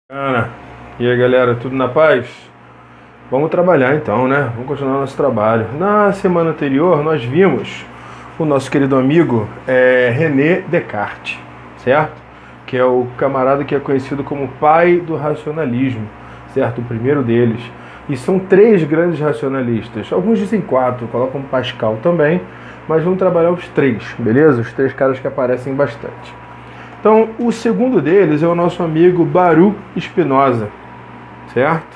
Ana, e aí galera, tudo na paz? Vamos trabalhar então, né? Vamos continuar nosso trabalho. Na semana anterior nós vimos o nosso querido amigo René Descartes, certo? Que é o camarada que é conhecido como pai do racionalismo, certo? O primeiro deles. E são três grandes racionalistas. Alguns dizem quatro, colocam Pascal também, mas vamos trabalhar os três, beleza? Os três caras que aparecem bastante. Então, o segundo deles é o nosso amigo Baruch Spinoza, certo?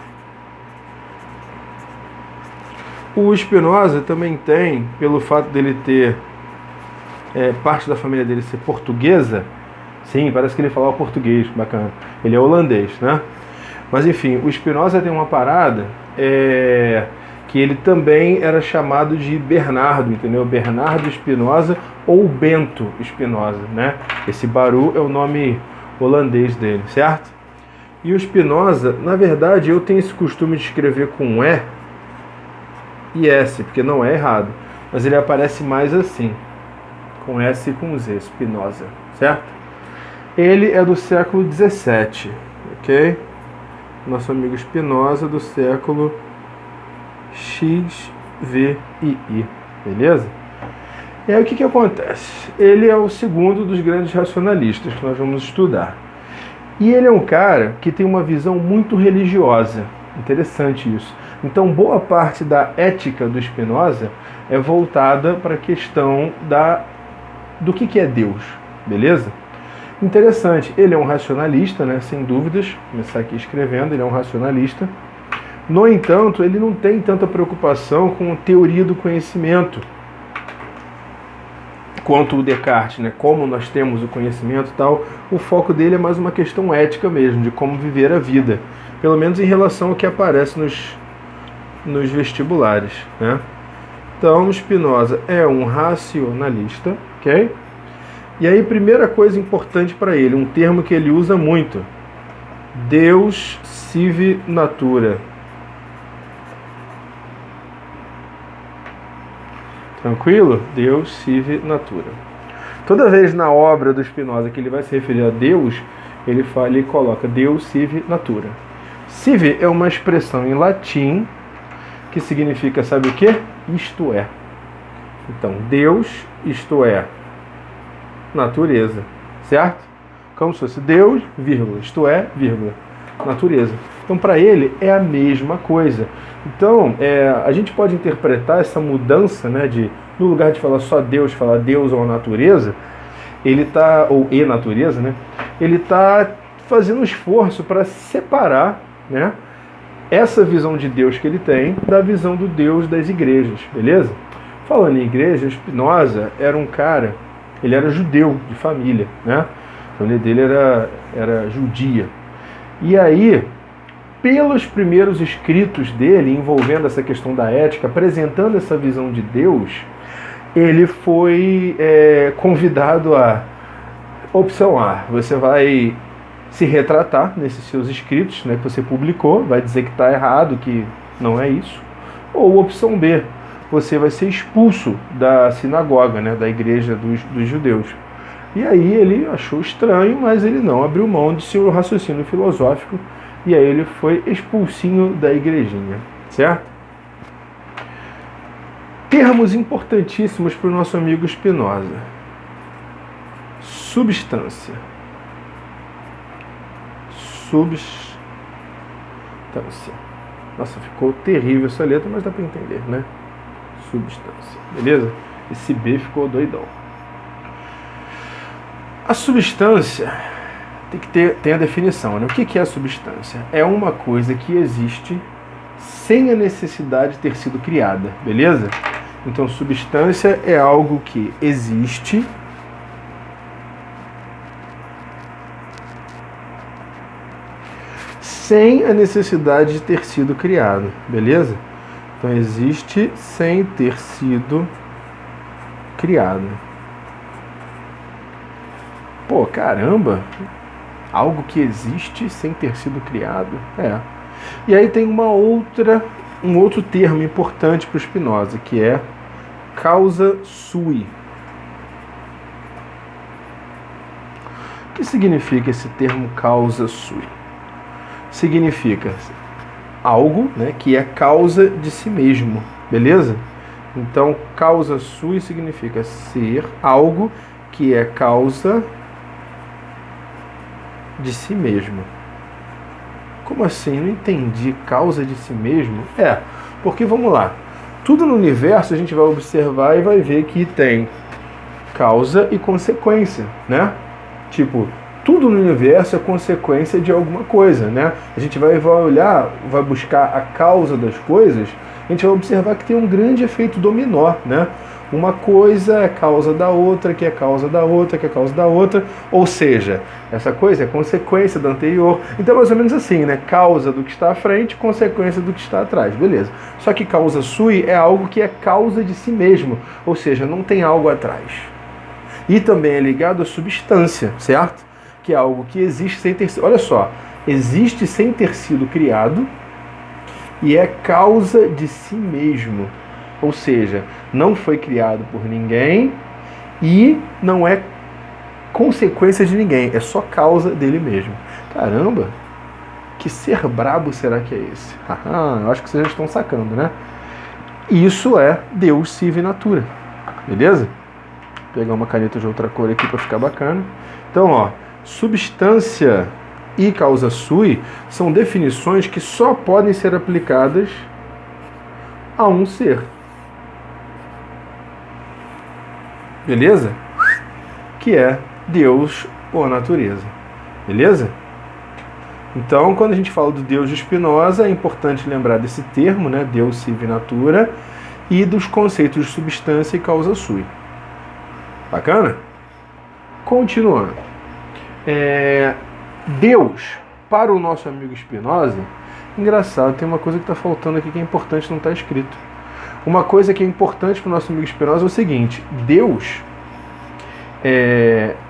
O Spinoza também tem, pelo fato dele ter parte da família dele ser portuguesa, sim, parece que ele falava português, bacana. Ele é holandês, né? Mas enfim, o Spinoza tem uma parada que ele também era chamado de Bernardo, entendeu? Bernardo Spinoza ou Bento Spinoza, né? Esse Baruch é o nome holandês dele, certo? E o Spinoza, na verdade, eu tenho esse costume de escrever com E e S, porque não é errado, mas ele aparece mais assim, com S e com Z, Spinoza, certo? Ele é do século 17, ok? Nosso amigo Spinoza do século XVI, beleza? E aí o que acontece? Ele é o segundo dos grandes racionalistas que nós vamos estudar. E ele é um cara que tem uma visão muito religiosa. Interessante isso. Então boa parte da ética do Spinoza é voltada para a questão do que é Deus, beleza? Interessante, ele é um racionalista, né, sem dúvidas, vou começar aqui escrevendo, ele é um racionalista. No entanto, ele não tem tanta preocupação com a teoria do conhecimento quanto o Descartes, né? Como nós temos o conhecimento e tal. O foco dele é mais uma questão ética mesmo, de como viver a vida, pelo menos em relação ao que aparece nos vestibulares, né? Então, Spinoza é um racionalista, ok? E aí, primeira coisa importante para ele, um termo que ele usa muito: Deus sive natura. Tranquilo? Deus sive natura. Toda vez na obra do Spinoza que ele vai se referir a Deus, ele coloca Deus sive natura. Sive é uma expressão em latim que significa, sabe o quê? Isto é. Então, Deus, isto é, natureza, certo? Como se fosse Deus, vírgula, isto é, vírgula, natureza. Então, para ele, é a mesma coisa. Então, a gente pode interpretar essa mudança, né, no lugar de falar só Deus, falar Deus ou natureza, ou e natureza, né, ele está fazendo um esforço para separar, né, essa visão de Deus que ele tem da visão do Deus das igrejas, beleza? Falando em igreja, Spinoza era um cara, ele era judeu de família, né? A família dele era judia. E aí, pelos primeiros escritos dele, envolvendo essa questão da ética, apresentando essa visão de Deus, ele foi convidado a opção A. Você vai se retratar nesses seus escritos, né, que você publicou, vai dizer que está errado, que não é isso. Ou opção B, você vai ser expulso da sinagoga, né, da igreja dos judeus. E aí ele achou estranho, mas ele não abriu mão de seu raciocínio filosófico, e aí ele foi expulsinho da igrejinha, certo? Termos importantíssimos para o nosso amigo Spinoza. Substância. Substância. Nossa, ficou terrível essa letra, mas dá para entender, né? Substância, beleza? Esse B ficou doidão. A substância tem a definição, né? O que é a substância? É uma coisa que existe sem a necessidade de ter sido criada, beleza? Então, substância é algo que existe sem a necessidade de ter sido criado, beleza? Então, existe sem ter sido criado. Pô, caramba! Algo que existe sem ter sido criado. E aí tem um outro termo importante para o Spinoza, que é causa sui. O que significa esse termo causa sui? significa algo, né, que é causa de si mesmo, beleza? Então, causa sui significa ser algo que é causa de si mesmo. Como assim? Não entendi. Causa de si mesmo? Porque vamos lá. Tudo no universo a gente vai observar e vai ver que tem causa e consequência, né? Tipo, tudo no universo é consequência de alguma coisa, né? A gente vai olhar, vai buscar a causa das coisas, a gente vai observar que tem um grande efeito dominó, né? Uma coisa é causa da outra, que é causa da outra, que é causa da outra, ou seja, essa coisa é consequência da anterior. Então, mais ou menos assim, né? Causa do que está à frente, consequência do que está atrás, beleza. Só que causa sui é algo que é causa de si mesmo, ou seja, não tem algo atrás. E também é ligado à substância, certo? Que é algo que existe sem ter sido... Olha só, existe sem ter sido criado e é causa de si mesmo. Ou seja, não foi criado por ninguém e não é consequência de ninguém, é só causa dele mesmo. Caramba, que ser brabo será que é esse? Eu acho que vocês já estão sacando, né? Isso é Deus Sive Natura, beleza? Vou pegar uma caneta de outra cor aqui para ficar bacana. Então, ó, substância e causa sui são definições que só podem ser aplicadas a um ser. Beleza? Que é Deus ou a natureza. Beleza? Então, quando a gente fala do Deus de Spinoza, é importante lembrar desse termo, né? Deus Sive Natura, e dos conceitos de substância e causa sui. Bacana? Continuando. Deus, para o nosso amigo Spinoza, engraçado, tem uma coisa que está faltando aqui que é importante, não está escrito. Uma coisa que é importante para o nosso amigo Spinoza é o seguinte: Deus,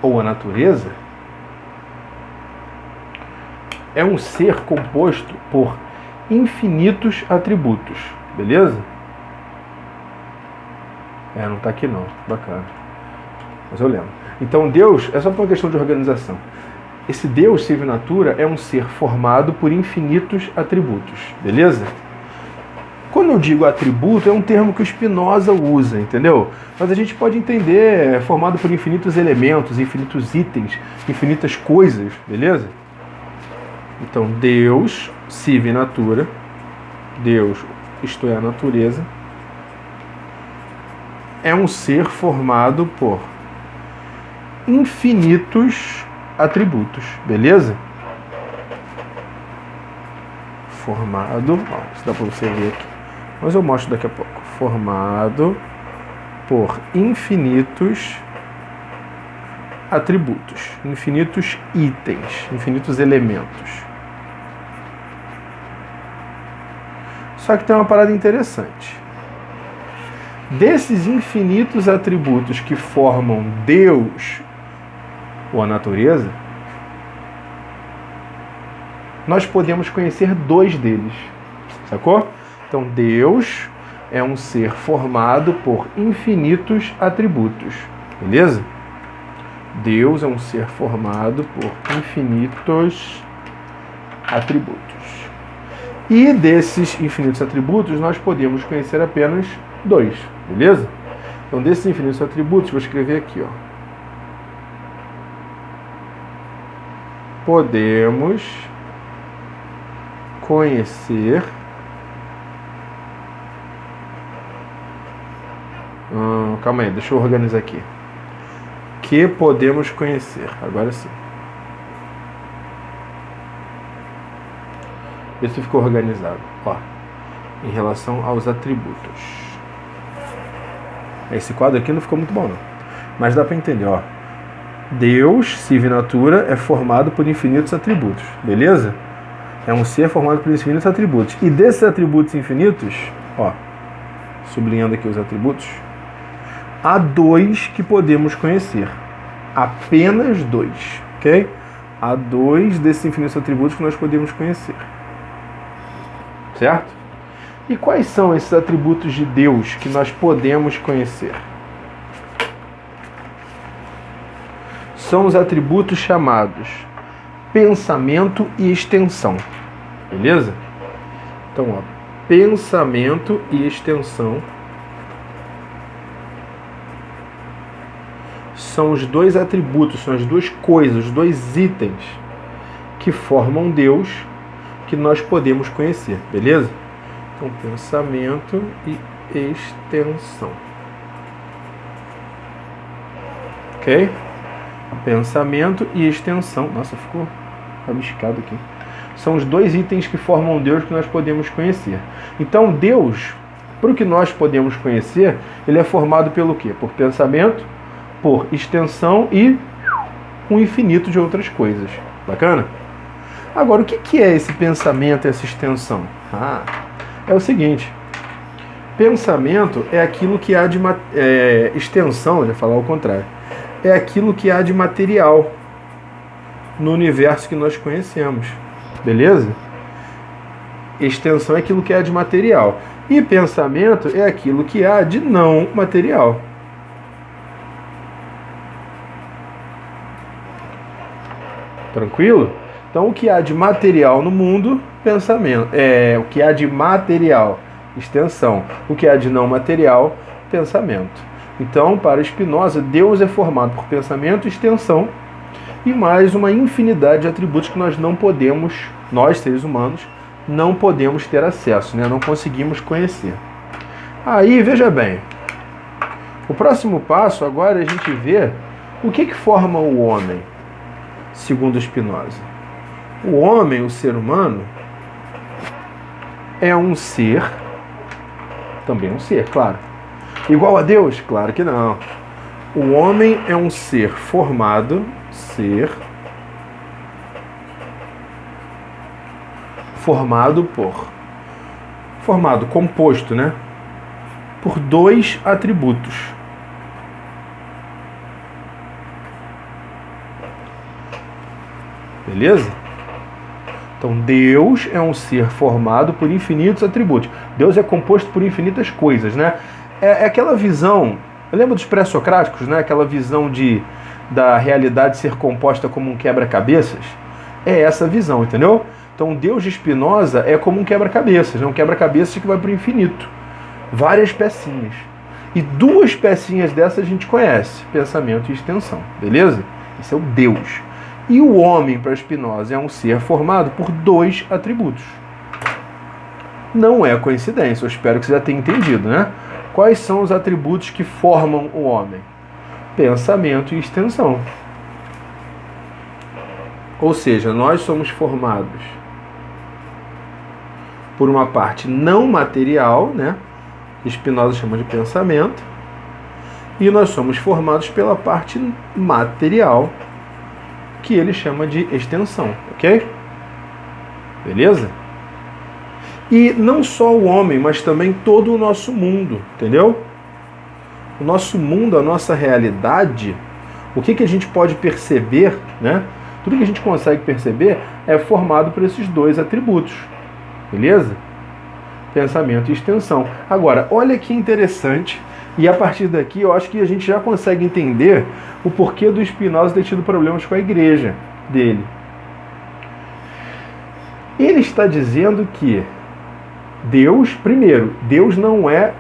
ou a natureza, é um ser composto por infinitos atributos, beleza? Não está aqui não, bacana. Mas eu lembro. Então Deus, é só por uma questão de organização. Esse Deus Sive Natura é um ser formado por infinitos atributos, beleza? Quando eu digo atributo, é um termo que o Spinoza usa, entendeu? Mas a gente pode entender, é formado por infinitos elementos, infinitos itens, infinitas coisas, beleza? Então, Deus, Sive Natura, Deus, isto é, a natureza, é um ser formado por infinitos atributos, beleza? Formado, isso dá para você ver aqui, mas eu mostro daqui a pouco. Formado por infinitos atributos, infinitos itens, infinitos elementos. Só que tem uma parada interessante. Desses infinitos atributos que formam Deus ou a natureza, nós podemos conhecer dois deles, sacou? Então Deus é um ser formado por infinitos atributos, beleza? Deus é um ser formado por infinitos atributos. E desses infinitos atributos nós podemos conhecer apenas dois, beleza? Então desses infinitos atributos, vou escrever aqui, ó. Podemos conhecer calma aí, deixa eu organizar aqui. Que podemos conhecer, agora sim. Vê se ficou organizado, ó, em relação aos atributos. Esse quadro aqui não ficou muito bom não, mas dá para entender, ó. Deus, Sive Natura, é formado por infinitos atributos, beleza? É um ser formado por infinitos atributos. E desses atributos infinitos, ó, sublinhando aqui os atributos, há dois que podemos conhecer. Apenas dois, ok? Há dois desses infinitos atributos que nós podemos conhecer. Certo? E quais são esses atributos de Deus que nós podemos conhecer? São os atributos chamados pensamento e extensão. Beleza? Então, ó, pensamento e extensão são os dois atributos, são as duas coisas, os dois itens que formam Deus que nós podemos conhecer, beleza? Então, pensamento e extensão. Ok? Pensamento e extensão. Nossa, ficou rabiscado aqui. São os dois itens que formam Deus que nós podemos conhecer. Então, Deus, para o que nós podemos conhecer, ele é formado pelo quê? Por pensamento, por extensão e um infinito de outras coisas. Bacana? Agora, o que é esse pensamento e essa extensão? É o seguinte. Pensamento é aquilo que há de... extensão, já falar ao contrário. É aquilo que há de material no universo que nós conhecemos. Beleza? Extensão é aquilo que há de material. E pensamento é aquilo que há de não material. Tranquilo? Então, o que há de material no mundo, pensamento. O que há de material, extensão. O que há de não material, pensamento. Então, para Spinoza, Deus é formado por pensamento, extensão e mais uma infinidade de atributos que nós não podemos, nós seres humanos, não podemos ter acesso, né? Não conseguimos conhecer. Aí, veja bem, o próximo passo agora é a gente ver o que forma o homem, segundo Spinoza. O homem, o ser humano, é um ser, também um ser, claro. Igual a Deus? Claro que não. O homem é um ser formado, composto, né? Por dois atributos. Beleza? Então, Deus é um ser formado por infinitos atributos. Deus é composto por infinitas coisas, né? É aquela visão, eu lembro dos pré-socráticos, né? Aquela visão da realidade ser composta como um quebra-cabeças. É essa visão, entendeu? Então, o Deus de Spinoza é como um quebra-cabeças, né? Um quebra-cabeças que vai para o infinito. Várias pecinhas. E duas pecinhas dessas a gente conhece, pensamento e extensão, beleza? Esse é o Deus. E o homem, para Spinoza, é um ser formado por dois atributos. Não é coincidência, eu espero que você já tenha entendido, né? Quais são os atributos que formam o homem? Pensamento e extensão. Ou seja, nós somos formados por uma parte não material, né? Spinoza chama de pensamento. E nós somos formados pela parte material, que ele chama de extensão, ok? Beleza? E não só o homem, mas também todo o nosso mundo, entendeu? O nosso mundo, a nossa realidade, o que a gente pode perceber, né? Tudo que a gente consegue perceber é formado por esses dois atributos, beleza? Pensamento e extensão. Agora, olha que interessante. E a partir daqui eu acho que a gente já consegue entender o porquê do Spinoza ter tido problemas com a igreja dele. Ele está dizendo que Deus, primeiro, Deus não é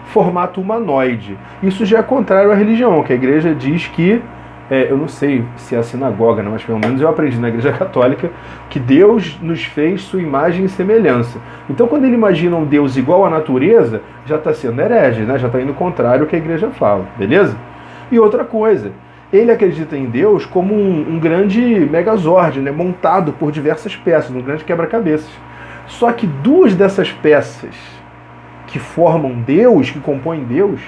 formato humanoide. Isso já é contrário à religião, que a igreja diz que, eu não sei se é a sinagoga, né, mas pelo menos eu aprendi na igreja católica, que Deus nos fez sua imagem e semelhança. Então quando ele imagina um Deus igual à natureza, já está sendo herege, né? Já está indo contrário ao que a igreja fala, beleza? E outra coisa, ele acredita em Deus como um grande megazord, né? Montado por diversas peças, um grande quebra-cabeças. Só que duas dessas peças que formam Deus, que compõem Deus,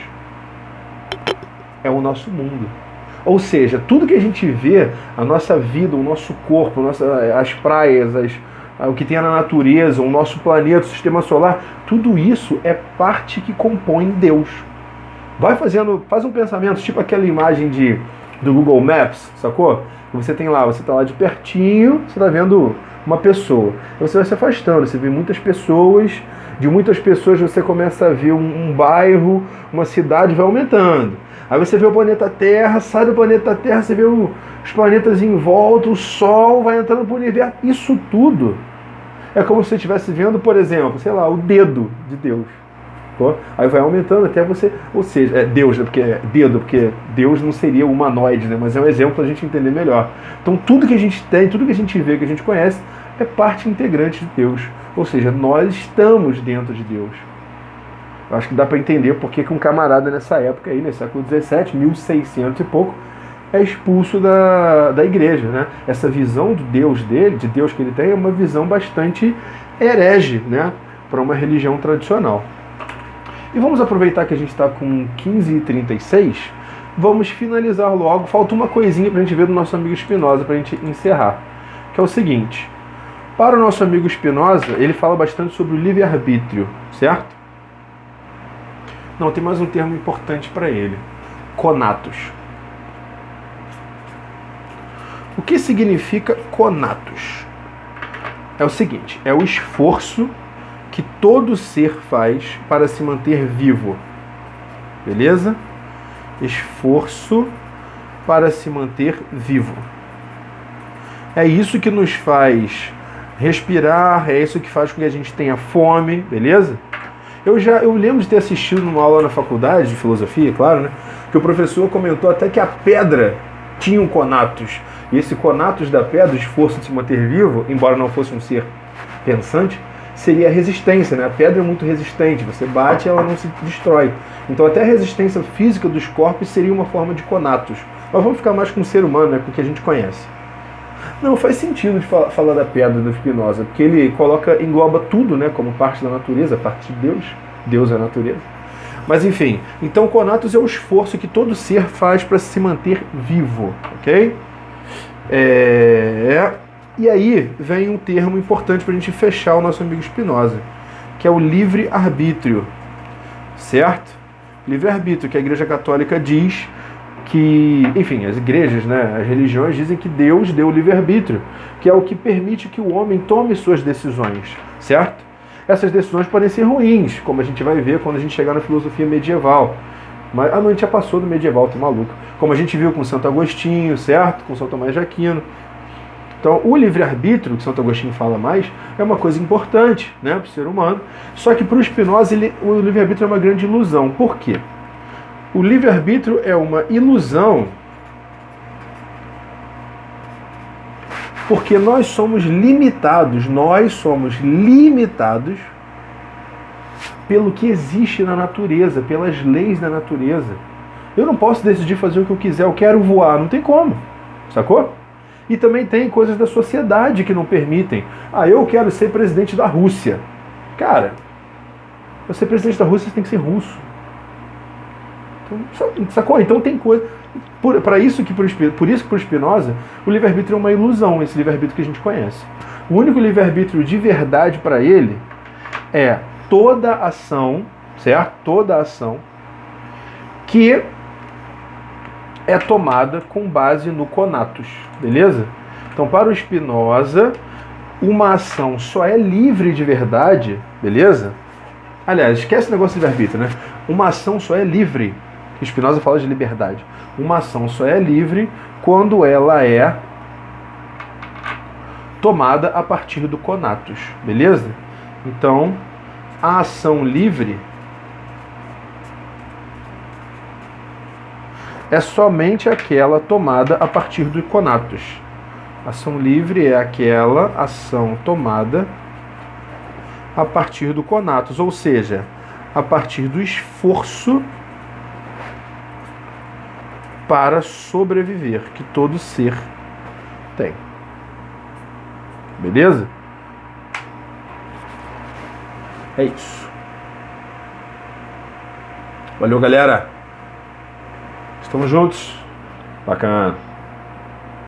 é o nosso mundo. Ou seja, tudo que a gente vê, a nossa vida, o nosso corpo, as praias, o que tem na natureza, o nosso planeta, o sistema solar, tudo isso é parte que compõe Deus. Faz um pensamento, tipo aquela imagem do Google Maps, sacou? Você está lá de pertinho, você está vendo uma pessoa. Você vai se afastando, você vê muitas pessoas, de muitas pessoas você começa a ver um bairro, uma cidade, vai aumentando. Aí você vê o planeta Terra, sai do planeta Terra, você vê os planetas em volta, o Sol vai entrando para o universo. Isso tudo É como se você estivesse vendo, por exemplo, sei lá, o dedo de Deus. Pô? Aí vai aumentando até você, ou seja, Deus, né? Porque dedo, porque Deus não seria o humanoide, né? Mas é um exemplo para a gente entender melhor. Então tudo que a gente tem, tudo que a gente vê, que a gente conhece, é parte integrante de Deus. Ou seja, nós estamos dentro de Deus. Eu acho que dá para entender porque que um camarada nessa época aí, nesse século XVII, 1600 e pouco, é expulso da igreja, né? Essa visão do Deus dele, de Deus que ele tem, é uma visão bastante herege, né? Para uma religião tradicional. E vamos aproveitar que a gente está com 15h36, vamos finalizar logo. Falta uma coisinha para a gente ver do nosso amigo Spinoza, para a gente encerrar, que é o seguinte. Para o nosso amigo Spinoza, ele fala bastante sobre o livre-arbítrio, certo? Não, tem mais um termo importante para ele. Conatos. O que significa conatos? É o seguinte, é o esforço que todo ser faz para se manter vivo. Beleza? Esforço para se manter vivo. É isso que nos faz respirar, é isso que faz com que a gente tenha fome, beleza? Eu lembro de ter assistido numa aula na faculdade de filosofia, claro, né? Que o professor comentou até que a pedra tinha um conatos. E esse conatos da pedra, o esforço de se manter vivo, embora não fosse um ser pensante, seria a resistência, né? A pedra é muito resistente, você bate e ela não se destrói. Então até a resistência física dos corpos seria uma forma de conatos. Mas vamos ficar mais com o ser humano, né? Com o que a gente conhece. Não, faz sentido de falar da pedra do Spinoza, porque ele engloba tudo, né? Como parte da natureza, parte de Deus. Deus é a natureza. Mas enfim, então conatos é o esforço que todo ser faz para se manter vivo, ok? E aí vem um termo importante para a gente fechar o nosso amigo Spinoza, que é o livre-arbítrio, certo? Livre-arbítrio, que a Igreja Católica diz que, enfim, as igrejas, né, as religiões dizem que Deus deu o livre-arbítrio, que é o que permite que o homem tome suas decisões, certo? Essas decisões podem ser ruins, como a gente vai ver quando a gente chegar na filosofia medieval. Mas a gente já passou do medieval, tá maluco? Como a gente viu com Santo Agostinho, certo? Com São Tomás de Aquino. Então, o livre-arbítrio, que Santo Agostinho fala mais, é uma coisa importante, né, para o ser humano. Só que para o Spinoza, o livre-arbítrio é uma grande ilusão. Por quê? O livre-arbítrio é uma ilusão porque nós somos limitados pelo que existe na natureza, pelas leis da natureza. Eu não posso decidir fazer o que eu quiser, eu quero voar, não tem como, sacou? E também tem coisas da sociedade que não permitem. Eu quero ser presidente da Rússia. Cara, para ser presidente da Rússia você tem que ser russo. Então, sacou? Então tem coisa... Por isso que para o Spinoza, o livre-arbítrio é uma ilusão, esse livre-arbítrio que a gente conhece. O único livre-arbítrio de verdade para ele é toda ação, certo? Toda ação que é tomada com base no conatos, beleza? Então, para o Spinoza, uma ação só é livre de verdade, beleza? Aliás, esquece o negócio de livre-arbítrio, né? Uma ação só é livre. Spinoza fala de liberdade. Uma ação só é livre quando ela é tomada a partir do conatos, beleza? Então, a ação livre é somente aquela tomada a partir do conatos. Ação livre é aquela ação tomada a partir do conatos, ou seja, a partir do esforço para sobreviver que todo ser tem. Beleza? É isso. Valeu, galera. Estamos juntos. Bacana.